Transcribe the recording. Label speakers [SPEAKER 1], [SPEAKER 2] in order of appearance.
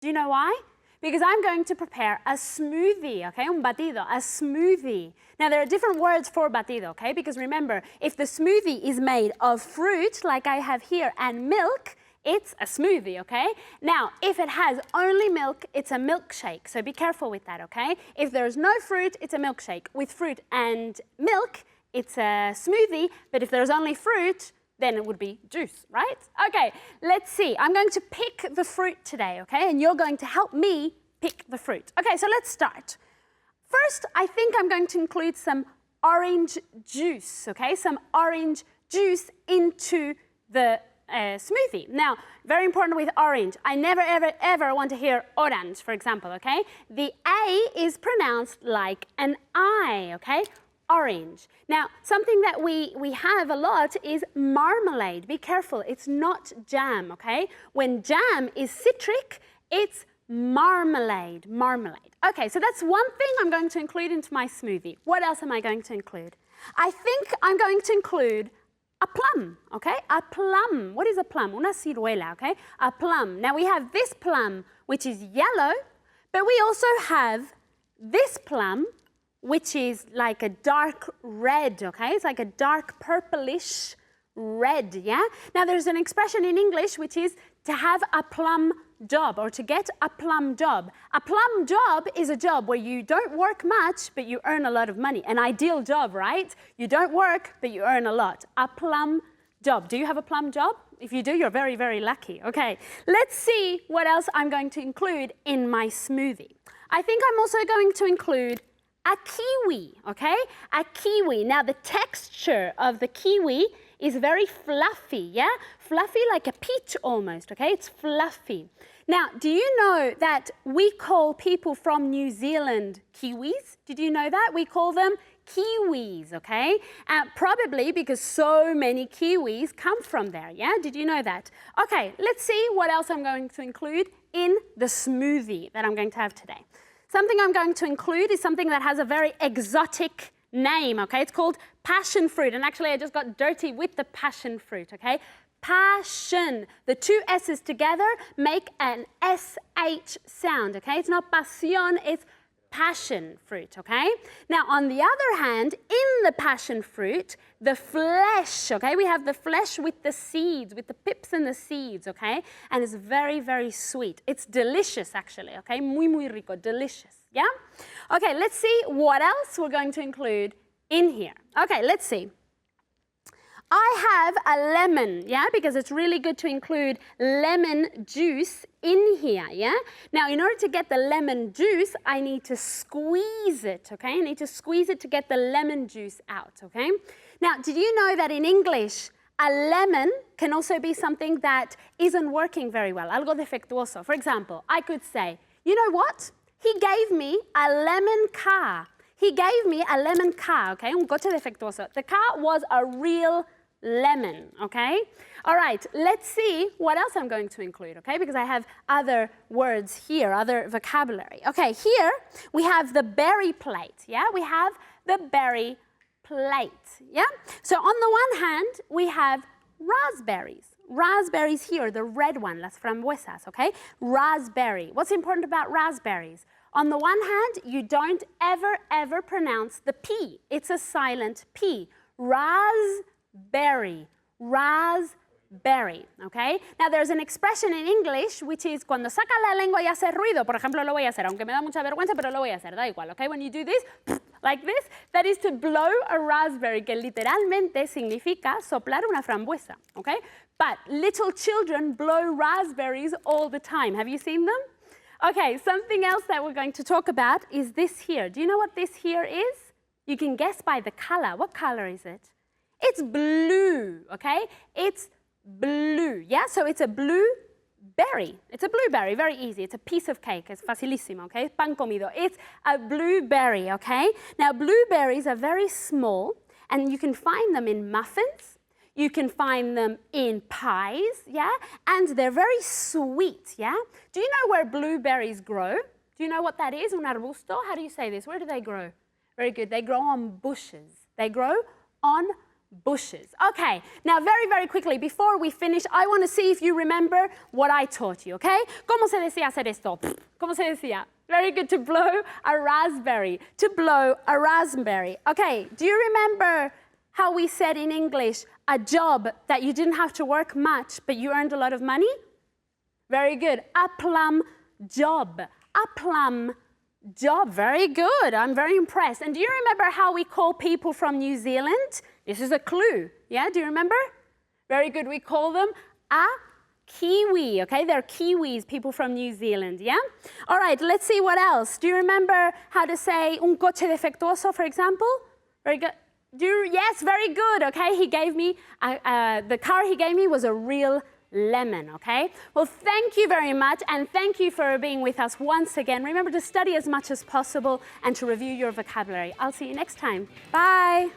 [SPEAKER 1] Do you know why? Because I'm going to prepare a smoothie, okay? Un batido, a smoothie. Now, there are different words for batido, okay? Because remember, if the smoothie is made of fruit, like I have here, and milk, it's a smoothie, okay? Now, if it has only milk, it's a milkshake. So be careful with that, okay? If there's no fruit, it's a milkshake. With fruit and milk, it's a smoothie. But if there's only fruit, then it would be juice, right? Okay, let's see. I'm going to pick the fruit today, okay? And you're going to help me pick the fruit. Okay, so let's start. First, I think I'm going to include some orange juice, okay? Some orange juice into the smoothie. Now, very important with orange. I never, ever, ever want to hear orange, for example, okay? The A is pronounced like an I, okay? Orange. Now, something that we have a lot is marmalade. Be careful, it's not jam, okay? When jam is citric, it's marmalade, marmalade. Okay, so that's one thing I'm going to include into my smoothie. What else am I going to include? I think I'm going to include a plum, okay? A plum. What is a plum? Una ciruela, okay? A plum. Now, we have this plum, which is yellow, but we also have this plum, which is like a dark red, okay? It's like a dark purplish red, yeah? Now, there's an expression in English which is to have a plum job or to get a plum job. A plum job is a job where you don't work much, but you earn a lot of money. An ideal job, right? You don't work, but you earn a lot. A plum job. Do you have a plum job? If you do, you're very, very lucky. Okay, let's see what else I'm going to include in my smoothie. I think I'm also going to include a kiwi, okay? A kiwi. Now, the texture of the kiwi is very fluffy, yeah? Fluffy like a peach almost, okay? It's fluffy. Now, do you know that we call people from New Zealand Kiwis? Did you know that? We call them Kiwis, okay? Probably because so many Kiwis come from there, yeah? Did you know that? Okay, let's see what else I'm going to include in the smoothie that I'm going to have today. Something I'm going to include is something that has a very exotic name, okay? It's called passion fruit. And actually, I just got dirty with the passion fruit, okay? Passion. The two S's together make an SH sound, okay? It's not pasión, it's passion fruit, okay? Now, on the other hand, in the passion fruit, the flesh, okay? We have the flesh with the seeds, with the pips and the seeds, okay? And it's very, very sweet. It's delicious, actually, okay? Muy, muy rico, delicious, yeah? Okay, let's see what else we're going to include in here. Okay, let's see. I have a lemon, yeah, because it's really good to include lemon juice in here, yeah? Now, in order to get the lemon juice, I need to squeeze it, okay? I need to squeeze it to get the lemon juice out, okay? Now, did you know that in English, a lemon can also be something that isn't working very well, algo defectuoso. For example, I could say, you know what? He gave me a lemon car. He gave me a lemon car, okay? Un coche defectuoso. The car was a real lemon, okay? All right, let's see what else I'm going to include, okay? Because I have other words here, other vocabulary. Okay, here we have the berry plate, yeah? We have the berry plate, yeah? So on the one hand, we have raspberries. Raspberries here, the red one, las frambuesas, okay? Raspberry. What's important about raspberries? On the one hand, you don't ever pronounce the P. It's a silent P. Raspberry, raspberry, okay? Now, there's an expression in English which is cuando saca la lengua y hace ruido. Por ejemplo, lo voy a hacer, aunque me da mucha vergüenza, pero lo voy a hacer, da igual, okay? When you do this, like this, that is to blow a raspberry, que literalmente significa soplar una frambuesa, okay? But little children blow raspberries all the time. Have you seen them? Okay, something else that we're going to talk about is this here. Do you know what this here is? You can guess by the color. What color is it? It's blue, okay? It's blue, yeah? So it's a blueberry. It's a blueberry, very easy. It's a piece of cake. It's facilísimo, okay? Pan comido. It's a blueberry, okay? Now, blueberries are very small, and you can find them in muffins. You can find them in pies, yeah? And they're very sweet, yeah? Do you know where blueberries grow? Do you know what that is? Un arbusto? How do you say this? Where do they grow? Very good. They grow on bushes. They grow on bushes. Okay, now very, very quickly, before we finish, I want to see if you remember what I taught you, okay? ¿Cómo se decía hacer esto? ¿Cómo se decía? Very good, to blow a raspberry. To blow a raspberry. Okay, do you remember how we said in English, a job that you didn't have to work much, but you earned a lot of money? Very good. A plum job. A plum job. Very good. I'm very impressed. And do you remember how we call people from New Zealand? This is a clue. Yeah, do you remember? Very good. We call them a Kiwi. Okay, they're Kiwis, people from New Zealand. Yeah? All right, let's see what else. Do you remember how to say un coche defectuoso, for example? Very good. Yes, very good. Okay, he gave me, the car he gave me was a real lemon, okay? Well, thank you very much, and thank you for being with us once again. Remember to study as much as possible and to review your vocabulary. I'll see you next time. Bye.